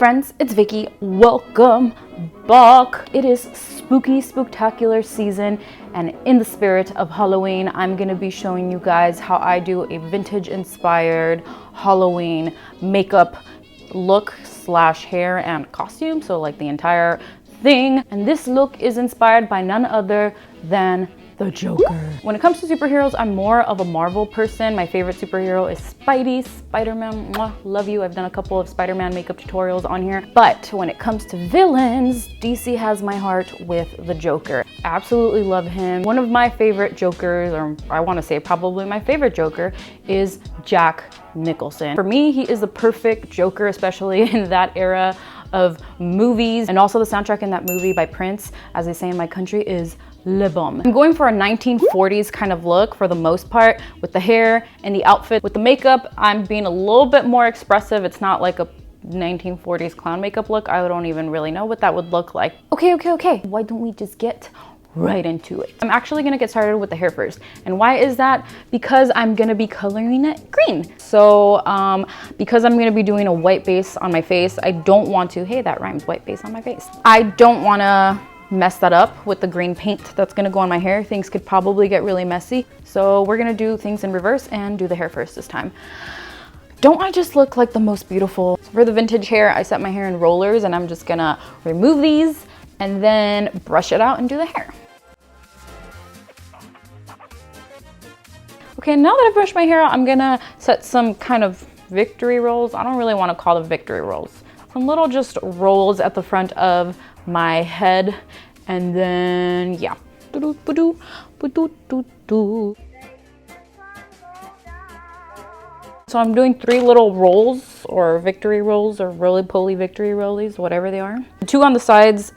friends, it's Vicky. Welcome back. It is spooky, spooktacular season, and in the spirit of Halloween, I'm gonna be showing you guys how I do a vintage inspired Halloween makeup look slash hair and costume. So like the entire thing. And this look is inspired by none other than the Joker. When it comes to superheroes, I'm more of a Marvel person. My favorite superhero is Spider-Man. Mwah, love you. I've done a couple of Spider-Man makeup tutorials on here. But when it comes to villains, DC has my heart with the Joker. Absolutely love him. One of my favorite Jokers, or I want to say probably my favorite Joker, is Jack Nicholson. For me, he is the perfect Joker, especially in that era of movies. And also the soundtrack in that movie by Prince, as they say in my country, is Le Bomb. I'm going for a 1940s kind of look for the most part, with the hair and the outfit. With the makeup, I'm being a little bit more expressive. It's not like a 1940s clown makeup look. I don't even really know what that would look like. Okay. Why don't we just get right into it? I'm actually gonna get started with the hair first. And why is that? Because I'm gonna be coloring it green. So because I'm gonna be doing a white base on my face, I don't want to, hey, that rhymes, white base on my face. I don't wanna mess that up with the green paint that's gonna go on my hair. Things could probably get really messy. So we're gonna do things in reverse and do the hair first this time. Don't I just look like the most beautiful? For the vintage hair, I set my hair in rollers and I'm just gonna remove these and then brush it out and do the hair. Okay, now that I've brushed my hair out, I'm gonna set some kind of victory rolls. I don't really wanna call them victory rolls. Some little just rolls at the front of my head, and then yeah. So I'm doing 3 little rolls, or victory rolls, or roly-poly victory rollies, whatever they are. The 2 on the sides,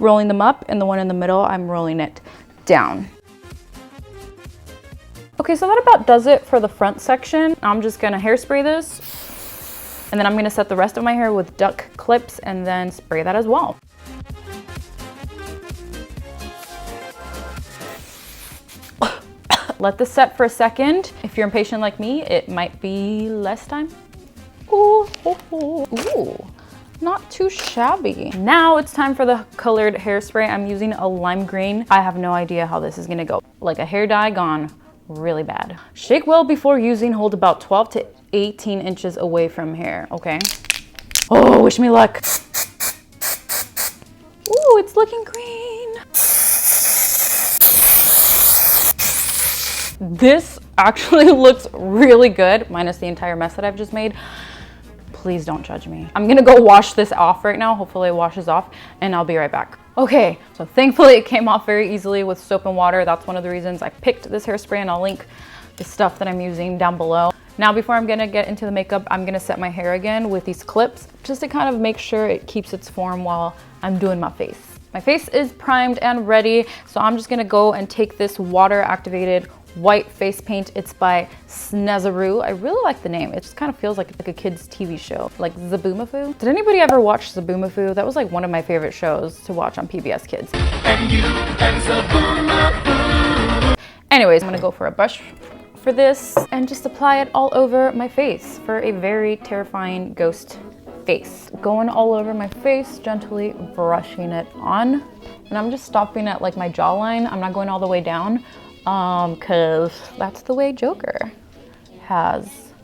rolling them up, and the one in the middle, I'm rolling it down. Okay, so that about does it for the front section. I'm just gonna hairspray this, and then I'm gonna set the rest of my hair with duck clips and then spray that as well. Let this set for a second. If you're impatient like me, it might be less time. Ooh, not too shabby. Now it's time for the colored hairspray. I'm using a lime green. I have no idea how this is gonna go. Like a hair dye gone really bad. Shake well before using. Hold about 12 to 18 inches away from hair, okay? Oh, wish me luck. Ooh, it's looking green. This actually looks really good, minus the entire mess that I've just made. Please don't judge me. I'm gonna go wash this off right now. Hopefully it washes off and I'll be right back. Okay, so thankfully it came off very easily with soap and water. That's one of the reasons I picked this hairspray, and I'll link the stuff that I'm using down below. Now, before I'm gonna get into the makeup, I'm gonna set my hair again with these clips just to kind of make sure it keeps its form while I'm doing my face. My face is primed and ready, so I'm just gonna go and take this water activated white face paint. It's by Snezaroo. I really like the name. It just kind of feels like a kid's TV show, like Zaboomafoo. Did anybody ever watch Zaboomafoo? That was like one of my favorite shows to watch on PBS Kids. And you and Zaboomafoo. Anyways, I'm gonna go for a brush for this and just apply it all over my face for a very terrifying ghost face. Going all over my face, gently brushing it on. And I'm just stopping at like my jawline. I'm not going all the way down. Cause that's the way Joker has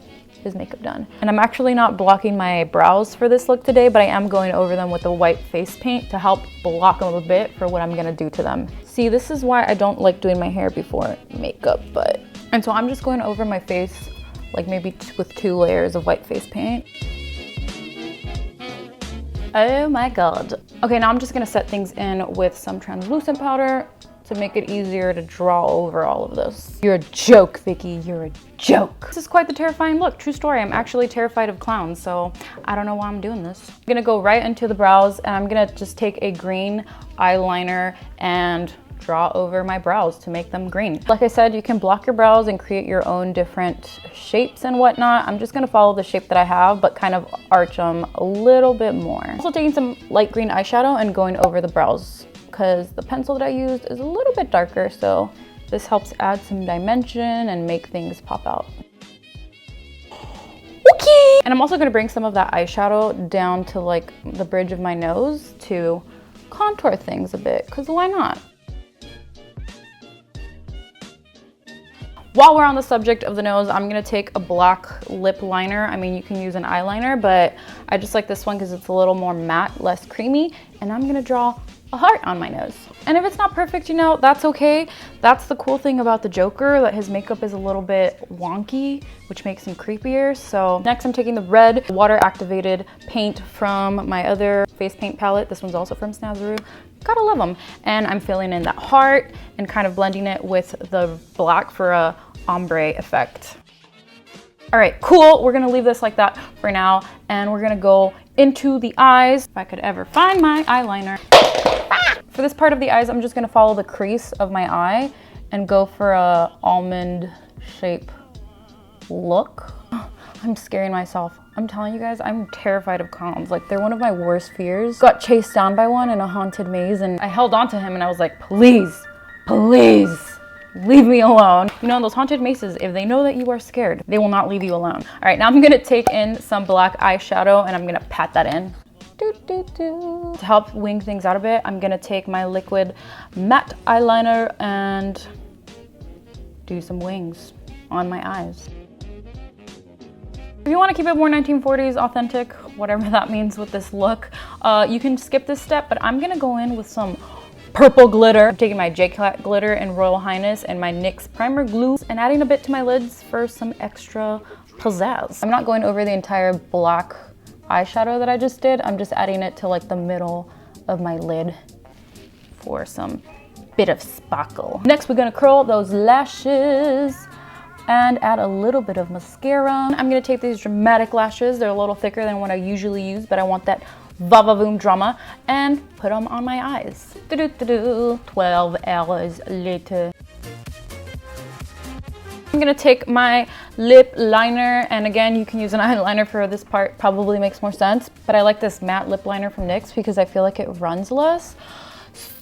his makeup done. And I'm actually not blocking my brows for this look today, but I am going over them with the white face paint to help block them a bit for what I'm gonna do to them. See, this is why I don't like doing my hair before makeup, and so I'm just going over my face, like maybe with 2 layers of white face paint. Oh my God. Okay, now I'm just gonna set things in with some translucent powder to make it easier to draw over all of this. You're a joke, Vicky, you're a joke. This is quite the terrifying look, true story. I'm actually terrified of clowns, so I don't know why I'm doing this. I'm gonna go right into the brows, and I'm gonna just take a green eyeliner and draw over my brows to make them green. Like I said, you can block your brows and create your own different shapes and whatnot. I'm just gonna follow the shape that I have, but kind of arch them a little bit more. Also taking some light green eyeshadow and going over the brows, because the pencil that I used is a little bit darker, so this helps add some dimension and make things pop out. Okay. And I'm also gonna bring some of that eyeshadow down to like the bridge of my nose to contour things a bit, because why not? While we're on the subject of the nose, I'm gonna take a black lip liner. I mean, you can use an eyeliner, but I just like this one because it's a little more matte, less creamy. And I'm gonna draw a heart on my nose. And if it's not perfect, you know, that's okay. That's the cool thing about the Joker, that his makeup is a little bit wonky, which makes him creepier. So next I'm taking the red water activated paint from my other face paint palette. This one's also from Snazaroo. Gotta love them. And I'm filling in that heart and kind of blending it with the black for a ombre effect. All right, cool. We're gonna leave this like that for now. And we're gonna go into the eyes. If I could ever find my eyeliner. For this part of the eyes, I'm just gonna follow the crease of my eye and go for a almond shape look. I'm scaring myself. I'm telling you guys, I'm terrified of clowns. Like, they're one of my worst fears. Got chased down by one in a haunted maze and I held on to him and I was like, please, please, leave me alone. You know, in those haunted mazes, if they know that you are scared, they will not leave you alone. All right, now I'm gonna take in some black eyeshadow and I'm gonna pat that in. To help wing things out a bit, I'm gonna take my liquid matte eyeliner and do some wings on my eyes. If you want to keep it more 1940s authentic, whatever that means with this look, you can skip this step, but I'm gonna go in with some purple glitter. I'm taking my J.Cat glitter in Royal Highness and my NYX primer glue and adding a bit to my lids for some extra pizzazz. I'm not going over the entire black eyeshadow that I just did. I'm just adding it to like the middle of my lid for some bit of sparkle. Next, we're gonna curl those lashes and add a little bit of mascara. I'm gonna take these dramatic lashes. They're a little thicker than what I usually use, but I want that va-va-voom drama, and put them on my eyes. 12 hours later. I'm gonna take my lip liner, and again, you can use an eyeliner for this part, probably makes more sense, but I like this matte lip liner from NYX because I feel like it runs less.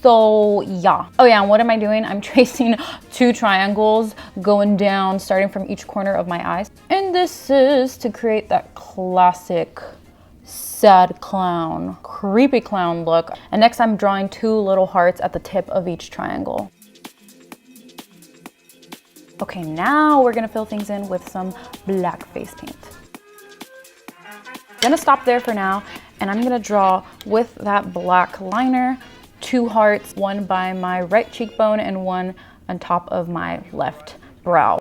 So yeah. Oh yeah, and what am I doing? I'm tracing 2 triangles going down, starting from each corner of my eyes. And this is to create that classic sad clown, creepy clown look. And next I'm drawing 2 little hearts at the tip of each triangle. Okay, now we're gonna fill things in with some black face paint. I'm gonna stop there for now, and I'm gonna draw with that black liner 2 hearts, one by my right cheekbone and one on top of my left brow.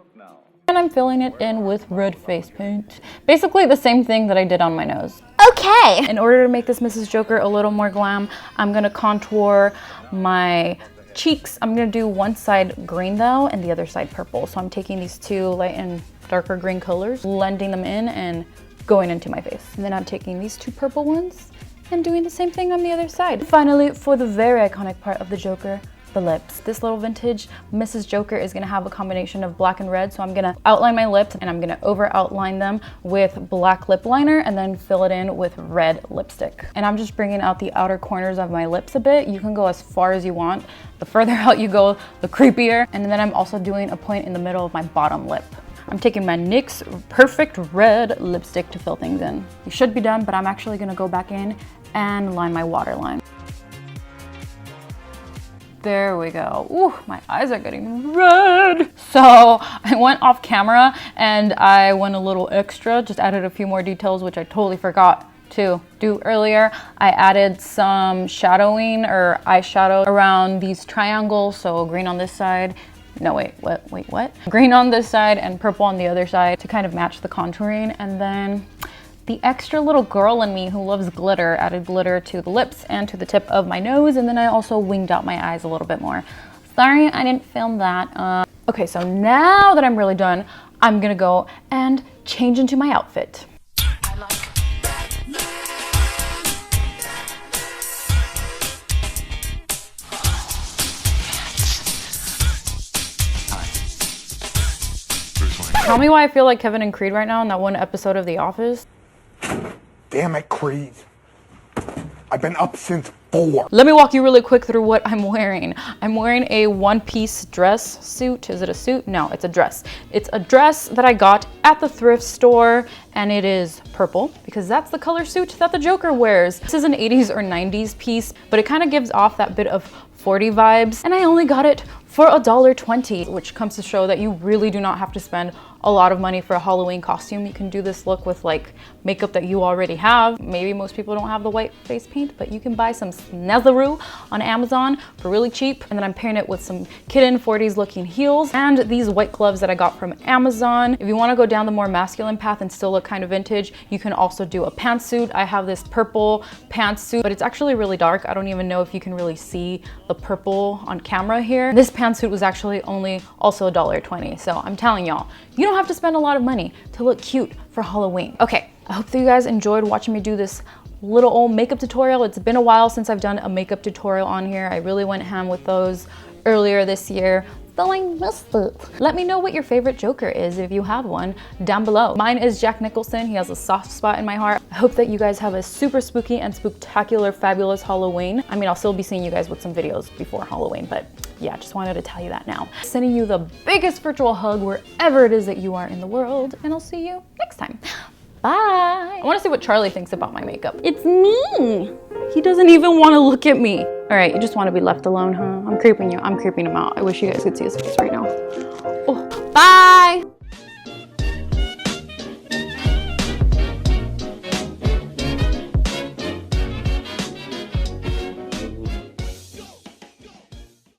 And I'm filling it in with red face paint. Basically the same thing that I did on my nose. Okay. In order to make this Mrs. Joker a little more glam, I'm gonna contour my cheeks. I'm gonna do one side green though, and the other side purple. So I'm taking these 2 light and darker green colors, blending them in and going into my face. And then I'm taking these 2 purple ones and doing the same thing on the other side. Finally, for the very iconic part of the Joker, the lips. This little vintage Mrs. Joker is gonna have a combination of black and red, so I'm gonna outline my lips and I'm gonna over outline them with black lip liner and then fill it in with red lipstick. And I'm just bringing out the outer corners of my lips a bit. You can go as far as you want. The further out you go, the creepier. And then I'm also doing a point in the middle of my bottom lip. I'm taking my NYX Perfect Red lipstick to fill things in. You should be done, but I'm actually gonna go back in and line my waterline. There we go. Ooh, my eyes are getting red. So I went off camera and I went a little extra, just added a few more details, which I totally forgot to do earlier. I added some shadowing or eyeshadow around these triangles. So green on this side. No, wait, what? Green on this side and purple on the other side to kind of match the contouring. And then the extra little girl in me who loves glitter added glitter to the lips and to the tip of my nose. And then I also winged out my eyes a little bit more. Sorry, I didn't film that. Okay, so now that I'm really done, I'm gonna go and change into my outfit. Tell me why I feel like Kevin and Creed right now in that one episode of The Office. Damn it, Creed. I I've been up since 4. Let me walk you really quick through what I'm wearing. I'm wearing a one-piece dress suit. Is it a suit? No, it's a dress. It's a dress that I got at the thrift store, and it is purple because that's the color suit that the Joker wears. This is an 80s or 90s piece, but it kind of gives off that bit of 40 vibes, and I only got it for $1.20, which comes to show that you really do not have to spend a lot of money for a Halloween costume. You can do this look with like makeup that you already have. Maybe most people don't have the white face paint, but you can buy some Snazaroo on Amazon for really cheap. And then I'm pairing it with some kitten 40s looking heels and these white gloves that I got from Amazon. If you want to go down the more masculine path and still look kind of vintage, you can also do a pantsuit. I have this purple pantsuit, but it's actually really dark. I don't even know if you can really see the purple on camera here. This pantsuit was actually only also $1.20. So I'm telling y'all, you don't have to spend a lot of money to look cute for Halloween. Okay, I hope that you guys enjoyed watching me do this little old makeup tutorial. It's been a while since I've done a makeup tutorial on here. I really went ham with those earlier this year. So I missed it. Let me know what your favorite Joker is if you have one down below. Mine is Jack Nicholson. He has a soft spot in my heart. I hope that you guys have a super spooky and spooktacular, fabulous Halloween. I mean, I'll still be seeing you guys with some videos before Halloween, but yeah, just wanted to tell you that now. Sending you the biggest virtual hug wherever it is that you are in the world, and I'll see you next time. Bye. I want to see what Charlie thinks about my makeup. It's me. He doesn't even want to look at me. All right, you just want to be left alone, huh? I'm creeping you. I'm creeping him out. I wish you guys could see his face right now. Oh, bye.